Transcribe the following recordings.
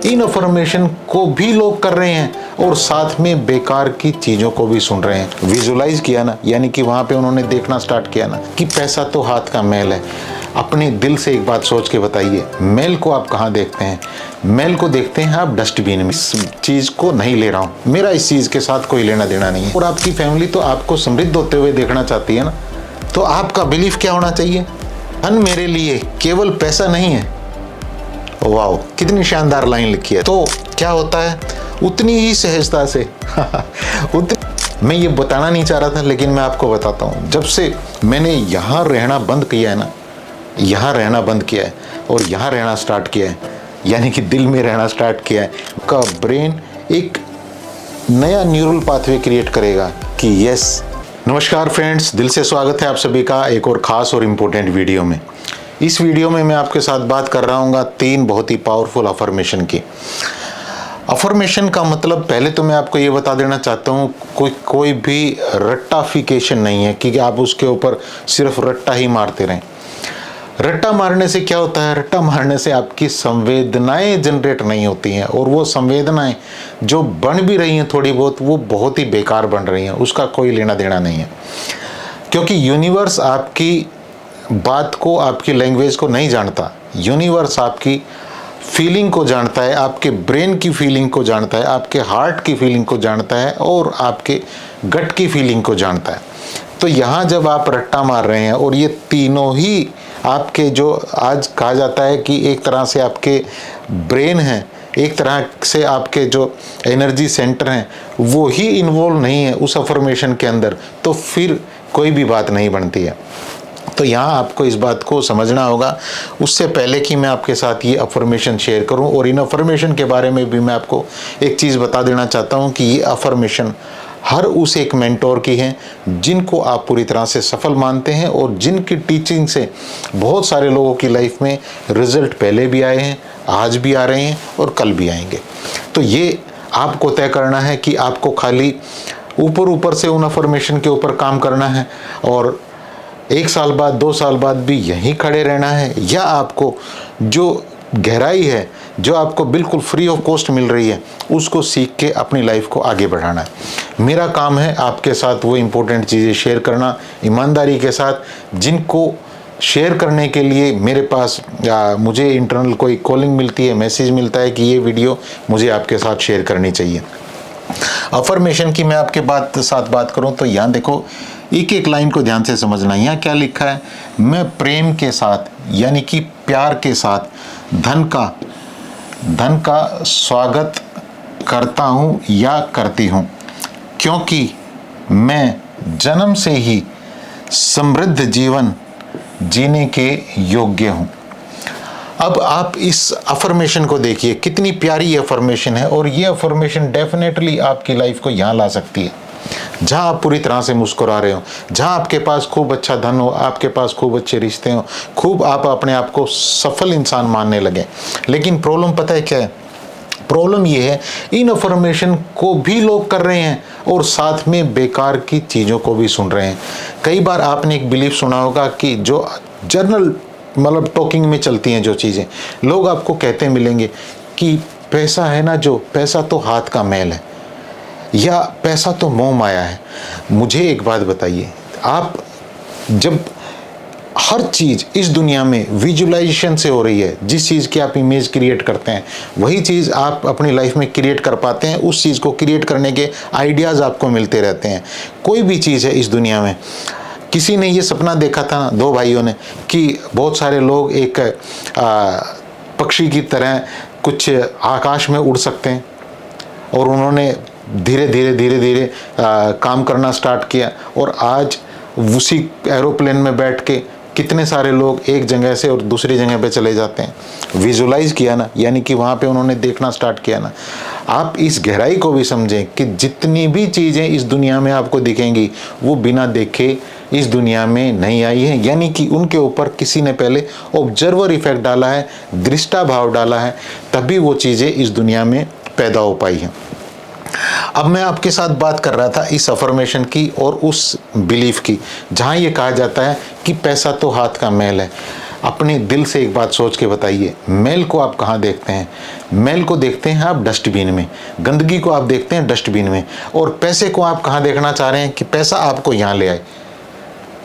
इन affirmation को भी लोग कर रहे हैं और साथ में बेकार की चीज़ों को भी सुन रहे हैं। विजुलाइज किया ना, यानी कि वहाँ पे उन्होंने देखना स्टार्ट किया ना कि पैसा तो हाथ का मैल है। अपने दिल से एक बात सोच के बताइए, मैल को आप कहाँ देखते हैं? मैल को देखते हैं आप डस्टबिन में। इस चीज़ को नहीं ले रहा हूँ, मेरा इस चीज़ के साथ कोई लेना देना नहीं है। और आपकी फैमिली तो आपको समृद्ध होते हुए देखना चाहती है ना, तो आपका बिलीफ क्या होना चाहिए? धन मेरे लिए केवल पैसा नहीं है। वाह, कितनी शानदार लाइन लिखी है। तो क्या होता है, उतनी ही सहजता से मैं ये बताना नहीं चाह रहा था, लेकिन मैं आपको बताता हूँ। जब से मैंने यहाँ रहना बंद किया है ना, यहाँ रहना बंद किया है और यहाँ रहना स्टार्ट किया है, यानी कि दिल में रहना स्टार्ट किया है, का ब्रेन एक नया न्यूरल पाथवे क्रिएट करेगा कि यस। नमस्कार फ्रेंड्स, दिल से स्वागत है आप सभी का एक और ख़ास और इम्पोर्टेंट वीडियो में। इस वीडियो में मैं आपके साथ बात कर रहा हूँ 3 बहुत ही पावरफुल अफर्मेशन की। अफर्मेशन का मतलब पहले तो मैं आपको ये बता देना चाहता हूँ, कोई भी रट्टाफिकेशन नहीं है कि आप उसके ऊपर सिर्फ रट्टा ही मारते रहें। रट्टा मारने से क्या होता है? रट्टा मारने से आपकी संवेदनाएं जनरेट नहीं होती हैं, और वो संवेदनाएं जो बन भी रही हैं थोड़ी बहुत, वो बहुत ही बेकार बन रही हैं, उसका कोई लेना देना नहीं है। क्योंकि यूनिवर्स आपकी बात को, आपकी लैंग्वेज को नहीं जानता। यूनिवर्स आपकी फीलिंग को जानता है, आपके ब्रेन की फीलिंग को जानता है, आपके हार्ट की फीलिंग को जानता है और आपके गट की फीलिंग को जानता है। तो यहाँ जब आप रट्टा मार रहे हैं और ये तीनों ही आपके, जो आज कहा जाता है कि एक तरह से आपके ब्रेन हैं, एक तरह से आपके जो एनर्जी सेंटर हैं, वो ही इन्वॉल्व नहीं है उस अफर्मेशन के अंदर, तो फिर कोई भी बात नहीं बनती है। तो यहाँ आपको इस बात को समझना होगा। उससे पहले कि मैं आपके साथ ये अफर्मेशन शेयर करूँ, और इन अफर्मेशन के बारे में भी मैं आपको एक चीज़ बता देना चाहता हूँ कि ये अफर्मेशन हर उस एक मेंटोर की है जिनको आप पूरी तरह से सफल मानते हैं, और जिनकी टीचिंग से बहुत सारे लोगों की लाइफ में रिजल्ट पहले भी आए हैं, आज भी आ रहे हैं और कल भी आएंगे। तो ये आपको तय करना है कि आपको खाली ऊपर से उन अफर्मेशन के ऊपर काम करना है और 1 साल बाद 2 साल बाद भी यहीं खड़े रहना है, या आपको जो गहराई है, जो आपको बिल्कुल फ्री ऑफ कॉस्ट मिल रही है, उसको सीख के अपनी लाइफ को आगे बढ़ाना है। मेरा काम है आपके साथ वो इम्पोर्टेंट चीज़ें शेयर करना ईमानदारी के साथ, जिनको शेयर करने के लिए मेरे पास मुझे इंटरनल कोई कॉलिंग मिलती है, मैसेज मिलता है कि ये वीडियो मुझे आपके साथ शेयर करनी चाहिए। अफर्मेशन की मैं आपके साथ बात करूं तो यहाँ देखो, एक एक लाइन को ध्यान से समझना। यहाँ क्या लिखा है? मैं प्रेम के साथ, यानी कि प्यार के साथ धन का स्वागत करता हूँ या करती हूँ, क्योंकि मैं जन्म से ही समृद्ध जीवन जीने के योग्य हूँ। अब आप इस अफर्मेशन को देखिए, कितनी प्यारी अफर्मेशन है, और ये अफर्मेशन डेफिनेटली आपकी लाइफ को यहाँ ला सकती है, जहाँ आप पूरी तरह से मुस्कुरा रहे हो, जहाँ आपके पास खूब अच्छा धन हो, आपके पास खूब अच्छे रिश्ते हो, खूब आप अपने आप को सफल इंसान मानने लगे। लेकिन प्रॉब्लम पता है क्या है? प्रॉब्लम ये है, इन अफर्मेशन को भी लोग कर रहे हैं और साथ में बेकार की चीज़ों को भी सुन रहे हैं। कई बार आपने एक बिलीफ सुना होगा कि जो जर्नल मतलब टॉकिंग में चलती हैं जो चीज़ें, लोग आपको कहते मिलेंगे कि पैसा है ना, जो पैसा तो हाथ का मैल है, या पैसा तो मोह माया है। मुझे एक बात बताइए, आप जब हर चीज़ इस दुनिया में विजुअलाइजेशन से हो रही है, जिस चीज़ की आप इमेज क्रिएट करते हैं वही चीज़ आप अपनी लाइफ में क्रिएट कर पाते हैं। उस चीज़ को क्रिएट करने के आइडियाज़ आपको मिलते रहते हैं। कोई भी चीज़ है इस दुनिया में, किसी ने ये सपना देखा था, 2 भाइयों ने, कि बहुत सारे लोग एक पक्षी की तरह कुछ आकाश में उड़ सकते हैं, और उन्होंने धीरे धीरे काम करना स्टार्ट किया, और आज उसी एरोप्लेन में बैठ के कितने सारे लोग एक जगह से और दूसरी जगह पे चले जाते हैं। विजुलाइज किया ना, यानी कि वहाँ पे उन्होंने देखना स्टार्ट किया ना। आप इस गहराई को भी समझें कि जितनी भी चीज़ें इस दुनिया में आपको दिखेंगी वो बिना देखे इस दुनिया में नहीं आई है, यानी कि उनके ऊपर किसी ने पहले ऑब्जर्वर इफेक्ट डाला है, दृष्टा भाव डाला है, तभी वो चीज़ें इस दुनिया में पैदा हो पाई हैं। अब मैं आपके साथ बात कर रहा था इस अफर्मेशन की और उस बिलीफ की, जहाँ ये कहा जाता है कि पैसा तो हाथ का मैल है। अपने दिल से एक बात सोच के बताइए, मैल को आप कहाँ देखते हैं? मैल को देखते हैं आप डस्टबिन में, गंदगी को आप देखते हैं डस्टबिन में, और पैसे को आप कहाँ देखना चाह रहे हैं कि पैसा आपको यहाँ ले आए।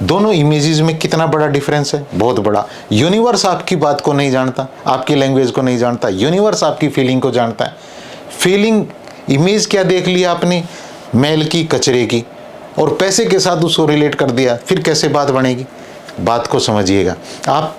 दोनों इमेजेस में कितना बड़ा डिफरेंस है, बहुत बड़ा। यूनिवर्स आपकी बात को नहीं जानता, आपकी लैंग्वेज को नहीं जानता, यूनिवर्स आपकी फीलिंग को जानता है। फीलिंग इमेज क्या देख लिया आपने? मैल की, कचरे की, और पैसे के साथ उसको रिलेट कर दिया, फिर कैसे बात बनेगी? बात को समझिएगा। आप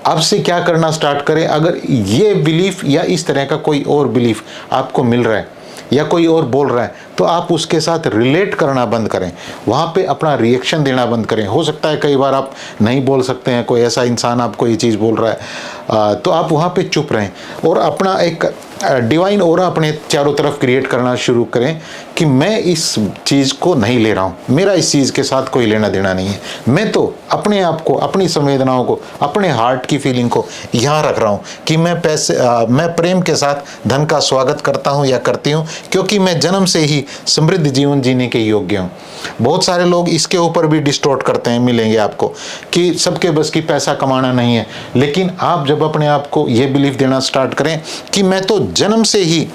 अब से क्या करना स्टार्ट करें, अगर ये बिलीफ या इस तरह का कोई और बिलीफ आपको मिल रहा है या कोई और बोल रहा है, तो आप उसके साथ रिलेट करना बंद करें, वहाँ पे अपना रिएक्शन देना बंद करें। हो सकता है कई बार आप नहीं बोल सकते हैं, कोई ऐसा इंसान आपको ये चीज़ बोल रहा है, तो आप वहाँ पे चुप रहें और अपना एक डिवाइन ऑरा अपने चारों तरफ क्रिएट करना शुरू करें कि मैं इस चीज़ को नहीं ले रहा हूँ, मेरा इस चीज़ के साथ कोई लेना देना नहीं है, मैं तो अपने आप को, अपनी संवेदनाओं को, अपने हार्ट की फीलिंग को यहाँ रख रहा हूँ कि मैं प्रेम के साथ धन का स्वागत करता हूँ या करती हूँ, क्योंकि मैं जन्म से ही समृद्ध जीवन जीने के योग्य हूँ। बहुत सारे लोग इसके ऊपर भी डिस्टॉर्ट करते हैं, मिलेंगे आपको, कि सबके बस की पैसा कमाना नहीं है। लेकिन आप जब अपने आप को ये बिलीफ देना स्टार्ट करें कि मैं तो जन्म से ही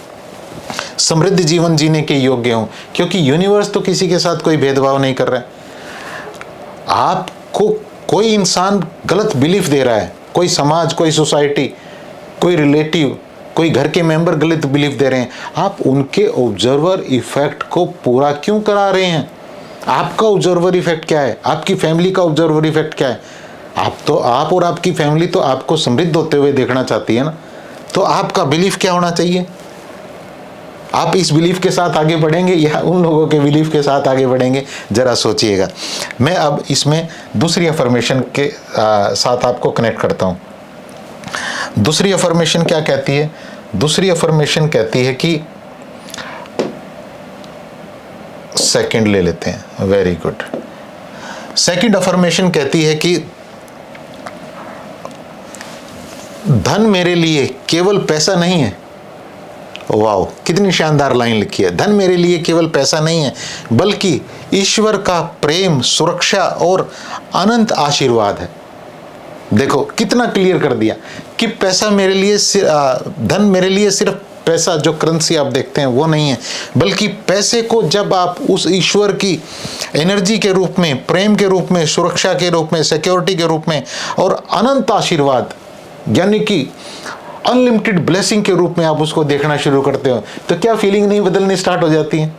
समृद्ध जीवन जीने के योग्य हूं, क्योंकि यूनिवर्स तो किसी के साथ कोई भेदभाव नहीं कर रहा है। आपको कोई इंसान गलत बिलीफ दे रहा है, कोई समाज, कोई सोसाइटी, कोई रिलेटिव, कोई घर के मेंबर गलत बिलीफ दे रहे हैं, आप उनके ऑब्जर्वर इफेक्ट को पूरा क्यों करा रहे हैं? आपका ऑब्जर्वर इफेक्ट क्या है? आपकी फैमिली का ऑब्जर्वर इफेक्ट क्या है? आप और आपकी फैमिली तो आपको समृद्ध होते हुए देखना चाहती है ना, तो आपका बिलीफ क्या होना चाहिए? आप इस बिलीफ के साथ आगे बढ़ेंगे या उन लोगों के बिलीफ के साथ आगे बढ़ेंगे? जरा सोचिएगा। मैं अब इसमें दूसरी अफर्मेशन के साथ आपको कनेक्ट करता हूं। दूसरी अफर्मेशन क्या कहती है? दूसरी अफर्मेशन कहती है कि, सेकंड ले लेते हैं, वेरी गुड। सेकंड अफर्मेशन कहती है कि धन मेरे लिए केवल पैसा नहीं है। वाओ, कितनी शानदार लाइन लिखी है। धन मेरे लिए केवल पैसा नहीं है, बल्कि ईश्वर का प्रेम, सुरक्षा और अनंत आशीर्वाद है। देखो कितना क्लियर कर दिया कि पैसा मेरे लिए, धन मेरे लिए सिर्फ पैसा जो करेंसी आप देखते हैं वो नहीं है, बल्कि पैसे को जब आप उस ईश्वर की एनर्जी के रूप में, प्रेम के रूप में, सुरक्षा के रूप में, सिक्योरिटी के रूप में और अनंत आशीर्वाद यानी कि अनलिमिटेड ब्लेसिंग के रूप में आप उसको देखना शुरू करते हो, तो क्या फीलिंग नहीं बदलनी स्टार्ट हो जाती है?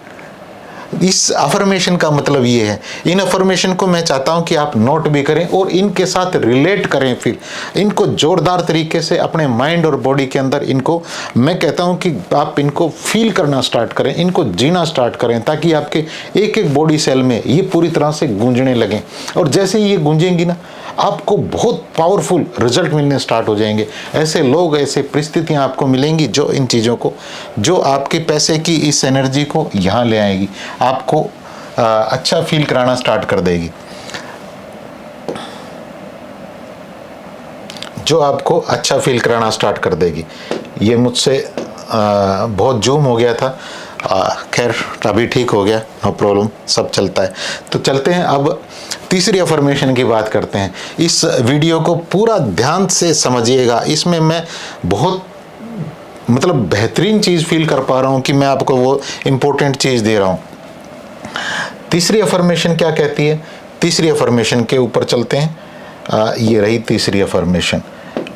इस अफर्मेशन का मतलब ये है। इन अफर्मेशन को मैं चाहता हूं कि आप नोट भी करें और इनके साथ रिलेट करें, फिर इनको जोरदार तरीके से अपने माइंड और बॉडी के अंदर इनको, मैं कहता हूं कि आप इनको फील करना स्टार्ट करें, इनको जीना स्टार्ट करें, ताकि आपके एक एक बॉडी सेल में ये पूरी तरह से गूंजने लगें। और जैसे ही ये गूंजेंगी ना, आपको बहुत पावरफुल रिजल्ट मिलने स्टार्ट हो जाएंगे। ऐसे लोग, ऐसे परिस्थितियां आपको मिलेंगी जो इन चीज़ों को, जो आपके पैसे की इस एनर्जी को यहाँ ले आएगी, आपको अच्छा फील कराना स्टार्ट कर देगी, जो आपको अच्छा फील कराना स्टार्ट कर देगी। ये मुझसे बहुत जूम हो गया था, खैर अभी ठीक हो गया, नो प्रॉब्लम, सब चलता है। तो चलते हैं अब तीसरी अफर्मेशन की बात करते हैं। इस वीडियो को पूरा ध्यान से समझिएगा, इसमें मैं बहुत मतलब बेहतरीन चीज़ फील कर पा रहा हूँ कि मैं आपको वो इम्पोर्टेंट चीज़ दे रहा हूँ। तीसरी अफर्मेशन क्या कहती है? तीसरी अफर्मेशन के ऊपर चलते हैं। ये रही तीसरी अफर्मेशन,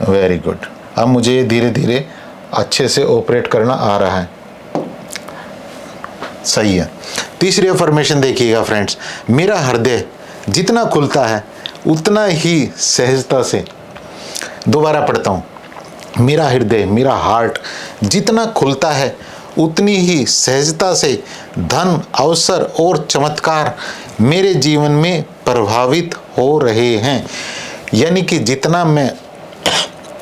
वेरी गुड। अब मुझे धीरे धीरे अच्छे से ऑपरेट करना आ रहा है, सही है। तीसरी अफर्मेशन देखिएगा फ्रेंड्स, मेरा हृदय जितना खुलता है उतना ही सहजता से, दोबारा पढ़ता हूँ, मेरा हृदय, मेरा हार्ट जितना खुलता है उतनी ही सहजता से धन, अवसर और चमत्कार मेरे जीवन में प्रभावित हो रहे हैं। यानी कि जितना मैं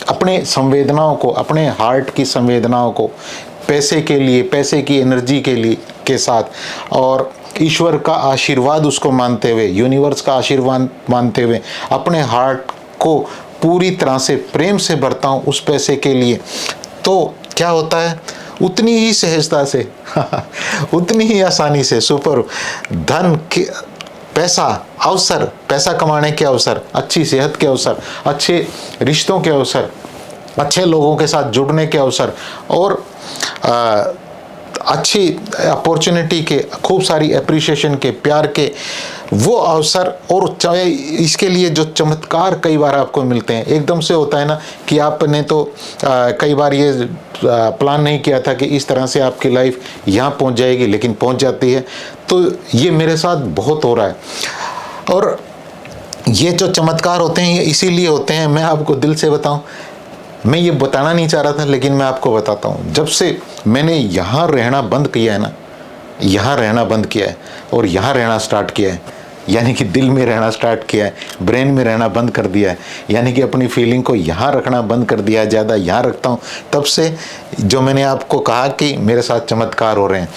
अपने संवेदनाओं को, अपने हार्ट की संवेदनाओं को पैसे के लिए, पैसे की एनर्जी के लिए के साथ और ईश्वर का आशीर्वाद उसको मानते हुए, यूनिवर्स का आशीर्वाद मानते हुए अपने हार्ट को पूरी तरह से प्रेम से भरता हूँ उस पैसे के लिए, तो क्या होता है? उतनी ही सहजता से उतनी ही आसानी से सुपर धन के, पैसा, अवसर, पैसा कमाने के अवसर, अच्छी सेहत के अवसर, अच्छे रिश्तों के अवसर, अच्छे लोगों के साथ जुड़ने के अवसर और अच्छी अपॉर्चुनिटी के, खूब सारी एप्रिसिएशन के, प्यार के वो अवसर, और चाहे इसके लिए जो चमत्कार कई बार आपको मिलते हैं। एकदम से होता है ना कि आपने तो कई बार ये प्लान नहीं किया था कि इस तरह से आपकी लाइफ यहाँ पहुँच जाएगी, लेकिन पहुँच जाती है। तो ये मेरे साथ बहुत हो रहा है, और ये जो चमत्कार होते हैं ये इसीलिए होते हैं, मैं आपको दिल से बताऊं, मैं ये बताना नहीं चाह रहा था लेकिन मैं आपको बताता हूँ। जब से मैंने यहाँ रहना बंद किया है ना, यहाँ रहना बंद किया है और यहाँ रहना स्टार्ट किया है, यानी कि दिल में रहना स्टार्ट किया है, ब्रेन में रहना बंद कर दिया है, यानी कि अपनी फीलिंग को यहाँ रखना बंद कर दिया है, ज़्यादा यहाँ रखता हूँ, तब से जो मैंने आपको कहा कि मेरे साथ चमत्कार हो रहे हैं।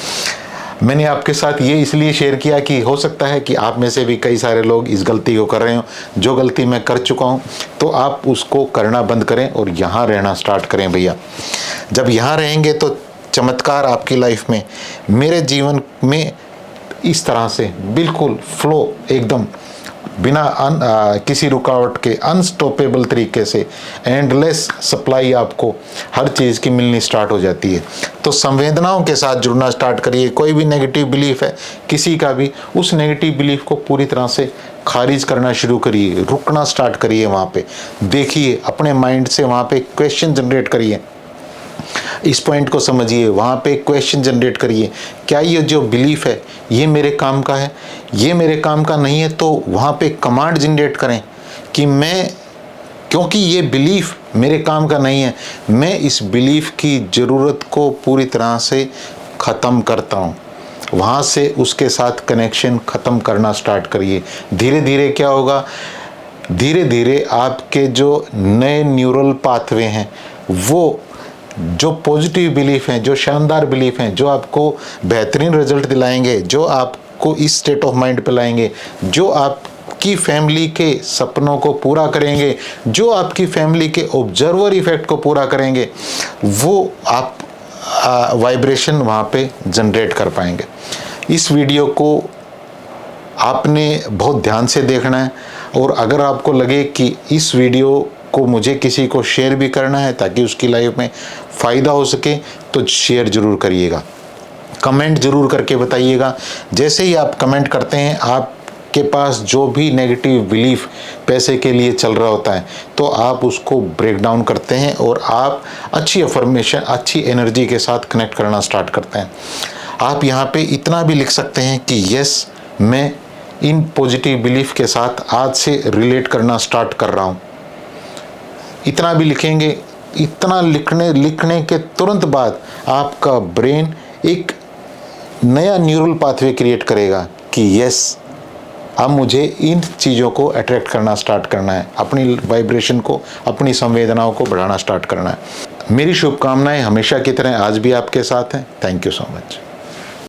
मैंने आपके साथ ये इसलिए शेयर किया कि हो सकता है कि आप में से भी कई सारे लोग इस गलती को कर रहे हो, जो गलती मैं कर चुका हूँ, तो आप उसको करना बंद करें और यहाँ रहना स्टार्ट करें भैया। जब यहाँ रहेंगे तो चमत्कार आपकी लाइफ में, मेरे जीवन में इस तरह से बिल्कुल फ्लो, एकदम बिना किसी रुकावट के अनस्टॉपेबल तरीके से एंडलेस सप्लाई आपको हर चीज़ की मिलनी स्टार्ट हो जाती है। तो संवेदनाओं के साथ जुड़ना स्टार्ट करिए। कोई भी नेगेटिव बिलीफ है किसी का भी, उस नेगेटिव बिलीफ को पूरी तरह से खारिज करना शुरू करिए, रुकना स्टार्ट करिए, वहाँ पे देखिए, अपने माइंड से वहाँ पे क्वेश्चन जनरेट करिए, इस पॉइंट को समझिए, वहाँ पे क्वेश्चन जनरेट करिए, क्या ये जो बिलीफ है ये मेरे काम का है, ये मेरे काम का नहीं है, तो वहाँ पे कमांड जनरेट करें कि मैं, क्योंकि ये बिलीफ मेरे काम का नहीं है, मैं इस बिलीफ की ज़रूरत को पूरी तरह से ख़त्म करता हूँ। वहाँ से उसके साथ कनेक्शन ख़त्म करना स्टार्ट करिए। धीरे धीरे क्या होगा, धीरे धीरे आपके जो नए न्यूरल पाथवे हैं, वो जो पॉजिटिव बिलीफ हैं, जो शानदार बिलीफ हैं, जो आपको बेहतरीन रिजल्ट दिलाएंगे, जो आपको इस स्टेट ऑफ माइंड पे लाएंगे, जो आपकी फैमिली के सपनों को पूरा करेंगे, जो आपकी फैमिली के ऑब्जर्वर इफेक्ट को पूरा करेंगे, वो आप वाइब्रेशन वहाँ पे जनरेट कर पाएंगे। इस वीडियो को आपने बहुत ध्यान से देखना है, और अगर आपको लगे कि इस वीडियो को मुझे किसी को शेयर भी करना है ताकि उसकी लाइफ में फ़ायदा हो सके, तो शेयर ज़रूर करिएगा, कमेंट ज़रूर करके बताइएगा। जैसे ही आप कमेंट करते हैं, आपके पास जो भी नेगेटिव बिलीफ पैसे के लिए चल रहा होता है, तो आप उसको ब्रेक डाउन करते हैं और आप अच्छी अफर्मेशन, अच्छी एनर्जी के साथ कनेक्ट करना स्टार्ट करते हैं। आप यहाँ पे इतना भी लिख सकते हैं कि यस, मैं इन पॉजिटिव बिलीफ के साथ आज से रिलेट करना स्टार्ट कर रहा हूँ। इतना भी लिखेंगे, इतना लिखने के तुरंत बाद आपका ब्रेन एक नया न्यूरल पाथवे क्रिएट करेगा कि यस, अब मुझे इन चीज़ों को अट्रैक्ट करना स्टार्ट करना है, अपनी वाइब्रेशन को, अपनी संवेदनाओं को बढ़ाना स्टार्ट करना है। मेरी शुभकामनाएं हमेशा की तरह आज भी आपके साथ हैं। Thank you so much.